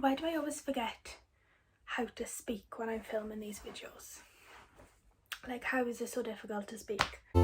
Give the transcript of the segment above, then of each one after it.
Why do I always forget how to speak when I'm filming these videos? Like, how is it so difficult to speak? Hey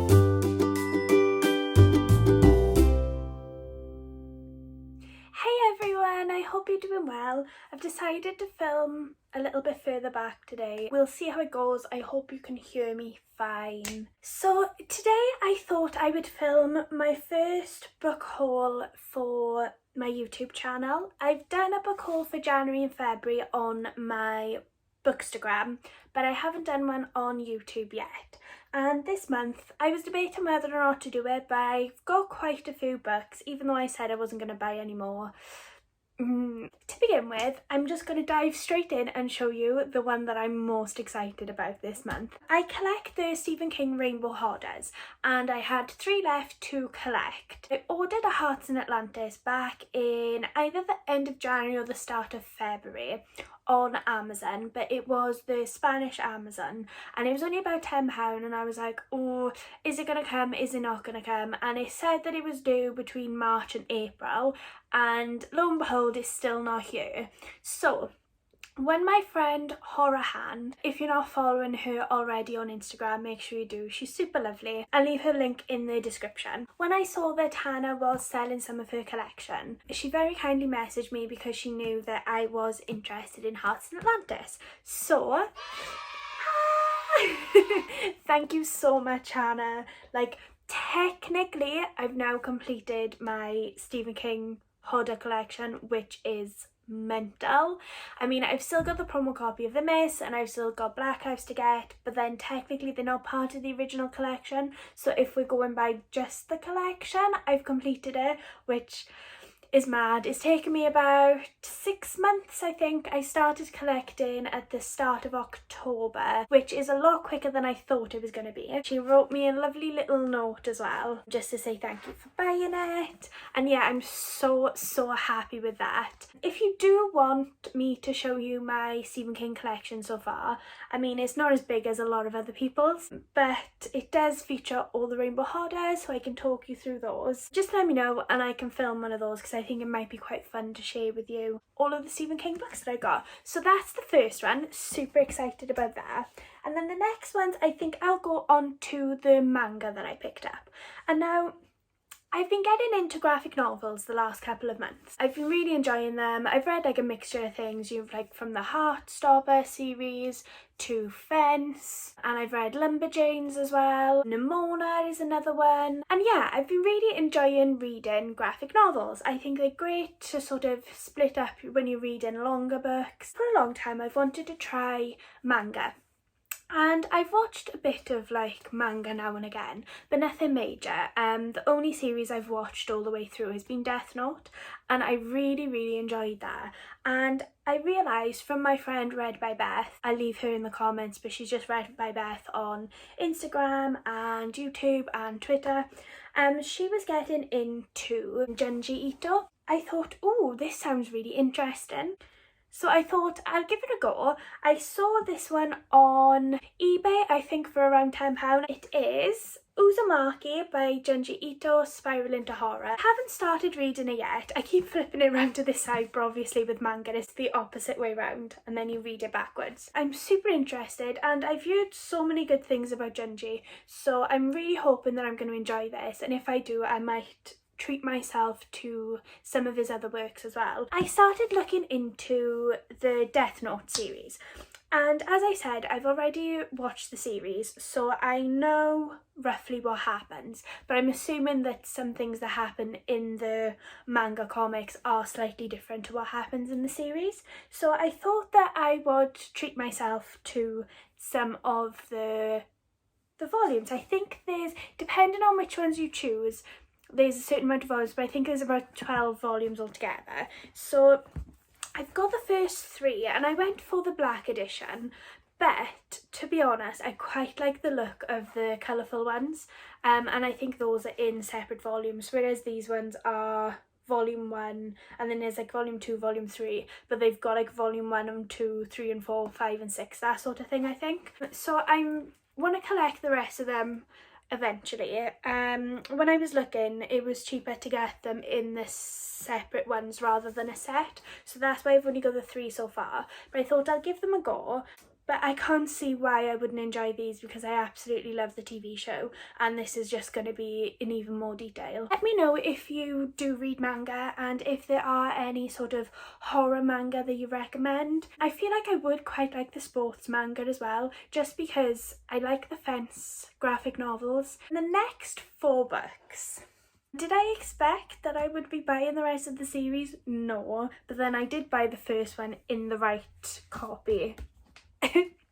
everyone, I hope you're doing well. I've decided to film a little bit further back today. We'll see how it goes. I hope you can hear me fine. So today I thought I would film my first book haul for my YouTube channel. I've done a book haul for January and February on my Bookstagram, but I haven't done one on YouTube yet. And this month I was debating whether or not to do it, but I've got quite a few books, even though I said I wasn't going to buy any more. To begin with, I'm just going to dive straight in and show you the one that I'm most excited about this month. I collect the Stephen King Rainbow Hoarders and I had 3 left to collect. I ordered A Hearts in Atlantis back in either the end of January or the start of February on Amazon, but it was the Spanish Amazon and it was only about £10 and I was like, oh, is it gonna come, is it not gonna come? And it said that it was due between March and April, and lo and behold, it's still not here. So when my friend Horror Hand, if you're not following her already on Instagram, make sure you do, she's super lovely. I'll leave her link in the description. When I saw that Hannah was selling some of her collection, she very kindly messaged me because she knew that I was interested in Hearts in Atlantis. So thank you so much, Hannah. Like, technically I've now completed my Stephen King hoarder collection, which is mental. I mean, I've still got the promo copy of The Maas and I've still got Black House to get, but then technically they're not part of the original collection, so if we're going by just the collection, I've completed it, which is mad. It's taken me about 6 months, I think. I started collecting at the start of October, which is a lot quicker than I thought it was going to be. She wrote me a lovely little note as well, just to say thank you for buying it. And yeah, I'm so happy with that. If you do want me to show you my Stephen King collection so far, I mean, it's not as big as a lot of other people's, but it does feature all the Rainbow Hoarders, so I can talk you through those. Just let me know and I can film one of those, because I think it might be quite fun to share with you all of the Stephen King books that I got. So that's the first one, super excited about that. And then the next ones, I think I'll go on to the manga that I picked up. And now, I've been getting into graphic novels the last couple of months. I've been really enjoying them. I've read like a mixture of things. You've like from the Heartstopper series to Fence, and I've read Lumberjanes as well. Nimona is another one. And yeah, I've been really enjoying reading graphic novels. I think they're great to sort of split up when you're reading longer books. For a long time I've wanted to try manga. And I've watched a bit of like manga now and again, but nothing major. The only series I've watched all the way through has been Death Note, and I really enjoyed that. And I realised from my friend Read by Beth, I'll leave her in the comments, but she's just Read by Beth on Instagram and YouTube and Twitter. She was getting into Junji Ito. I thought, oh, this sounds really interesting. So I thought I'll give it a go. I saw this one on eBay, I think for around £10. It is Uzumaki by Junji Ito, Spiral into Horror. I haven't started reading it yet. I keep flipping it around to this side, but obviously with manga it's the opposite way round and then you read it backwards. I'm super interested and I've heard so many good things about Junji, so I'm really hoping that I'm going to enjoy this, and if I do I might treat myself to some of his other works as well. I started looking into the Death Note series, and as I said, I've already watched the series, so I know roughly what happens, but I'm assuming that some things that happen in the manga comics are slightly different to what happens in the series. So I thought that I would treat myself to some of the volumes. I think there's, depending on which ones you choose, there's a certain amount of volumes, but I think there's about 12 volumes altogether. So I've got the first 3 and I went for the black edition, but to be honest I quite like the look of the colourful ones, and I think those are in separate volumes, whereas these ones are volume 1 and then there's like volume 2, volume 3, but they've got like volume 1 and 2, 3 and 4, 5 and 6, that sort of thing I think. So I want to collect the rest of them eventually. When I was looking, it was cheaper to get them in the separate ones rather than a set, so that's why I've only got the 3 so far, but I thought I'll give them a go. But I can't see why I wouldn't enjoy these because I absolutely love the TV show, and this is just going to be in even more detail. Let me know if you do read manga and if there are any sort of horror manga that you recommend. I feel like I would quite like the sports manga as well, just because I like the Fence graphic novels. And the next 4 books. Did I expect that I would be buying the rest of the series? No, but then I did buy the first one in the right copy.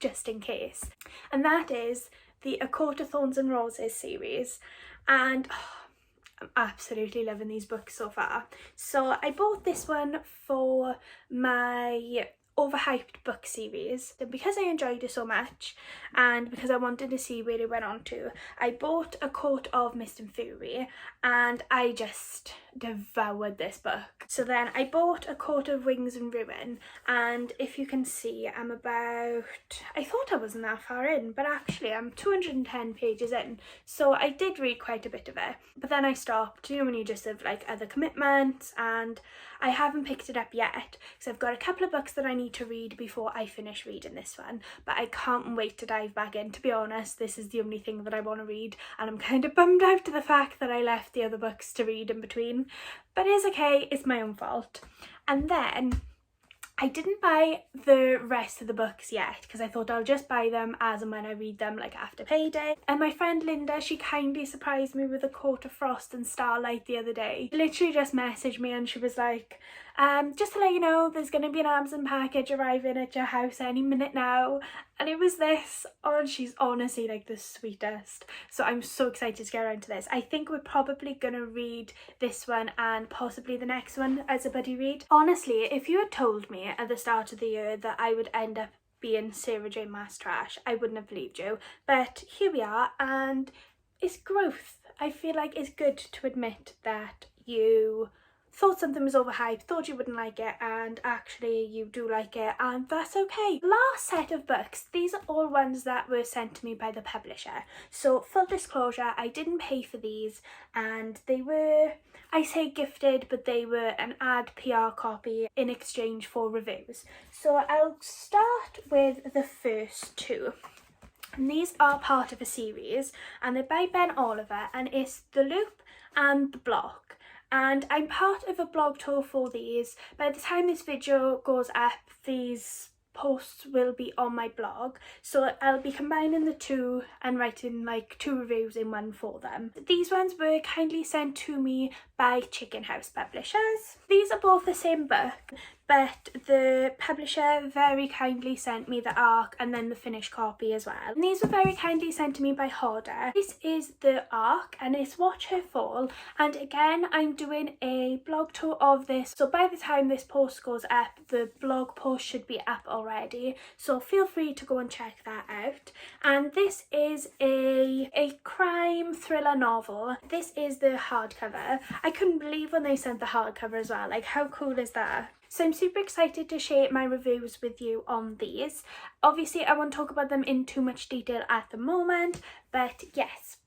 Just in case, and that is the A Court of Thorns and Roses series, and I'm absolutely loving these books so far. So I bought this one for my overhyped book series, and because I enjoyed it so much and because I wanted to see where it went on to, I bought A Court of Mist and Fury and I just devoured this book. So then I bought A Court of Wings and Ruin, and if you can see, I'm about, I thought I wasn't that far in, but actually I'm 210 pages in, so I did read quite a bit of it, but then I stopped, you know, when you just have like other commitments, and I haven't picked it up yet because I've got a couple of books that I need to read before I finish reading this one, but I can't wait to dive back in. To be honest, this is the only thing that I want to read, and I'm kind of bummed out to the fact that I left the other books to read in between, but it's okay, it's my own fault. And then I didn't buy the rest of the books yet because I thought I'll just buy them as and when I read them, like after payday. And my friend Linda, she kindly surprised me with A Court of Frost and Starlight the other day. She literally just messaged me and she was like, just to let you know, there's going to be an Amazon package arriving at your house any minute now. And it was this. Oh, and she's honestly like the sweetest. So I'm so excited to get around to this. I think we're probably going to read this one and possibly the next one as a buddy read. Honestly, if you had told me at the start of the year that I would end up being Sarah J Maas trash, I wouldn't have believed you. But here we are, and it's growth. I feel like it's good to admit that you thought something was overhyped, thought you wouldn't like it, and actually you do like it, and that's okay. Last set of books, these are all ones that were sent to me by the publisher. So full disclosure, I didn't pay for these, and they were, I say gifted, but they were an ad PR copy in exchange for reviews. So I'll start with the first 2. And these are part of a series, and they're by Ben Oliver, and it's The Loop and The Block. And I'm part of a blog tour for these. By the time this video goes up, these posts will be on my blog, so I'll be combining the 2 and writing like 2 reviews in one for them. These ones were kindly sent to me by Chicken House Publishers. These are both the same book, but the publisher very kindly sent me the ARC and then the finished copy as well. And these were very kindly sent to me by Hodder. This is the ARC and it's Watch Her Fall, and again I'm doing a blog tour of this, so by the time this post goes up, the blog post should be up already, so feel free to go and check that out. And this is a crime thriller novel. This is the hardcover. I couldn't believe when they sent the hardcover as well, like how cool is that? So I'm super excited to share my reviews with you on these. Obviously I won't talk about them in too much detail at the moment, but yes,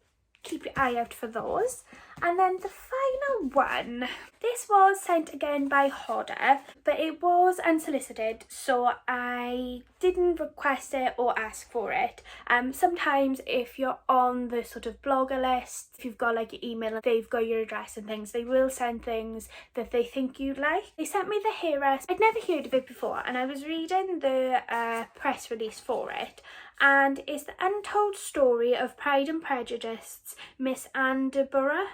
keep your eye out for those. And then the final one, this was sent again by Hodder, but it was unsolicited, so I didn't request it or ask for it. Sometimes if you're on the sort of blogger list, if you've got like your email, they've got your address and things, they will send things that they think you'd like. They sent me the Heiress. I'd never heard of it before, and I was reading the press release for it, and it's the untold story of Pride and Prejudice, Miss Anderborough.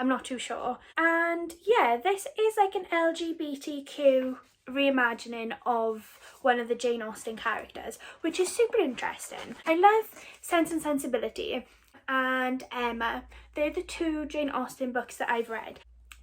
I'm not too sure. And yeah, this is like an LGBTQ reimagining of one of the Jane Austen characters, which is super interesting. I love Sense and Sensibility and Emma. They're the 2 Jane Austen books that I've read.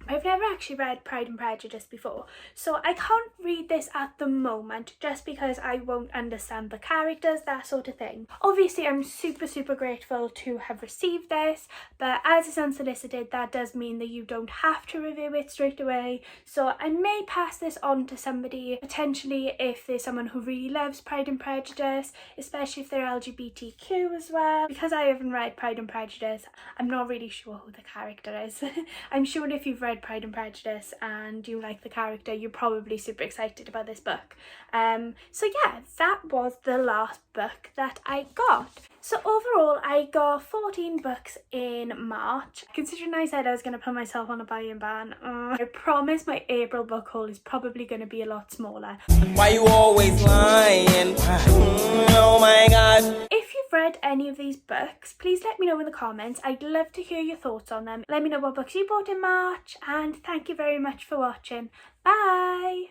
I've never actually read Pride and Prejudice before, so I can't read this at the moment just because I won't understand the characters, that sort of thing. Obviously, I'm super grateful to have received this, but as it's unsolicited, that does mean that you don't have to review it straight away. So I may pass this on to somebody, potentially if there's someone who really loves Pride and Prejudice, especially if they're LGBTQ as well. Because I haven't read Pride and Prejudice, I'm not really sure who the character is. I'm sure if you've read Pride and Prejudice and you like the character, you're probably super excited about this book. So yeah, that was the last book that I got. So overall, I got 14 books in March. Considering I said I was going to put myself on a buying ban, I promise my April book haul is probably going to be a lot smaller. Why you always lying? Oh my god. If you've read any of these books, please let me know in the comments. I'd love to hear your thoughts on them. Let me know what books you bought in March, and thank you very much for watching. Bye!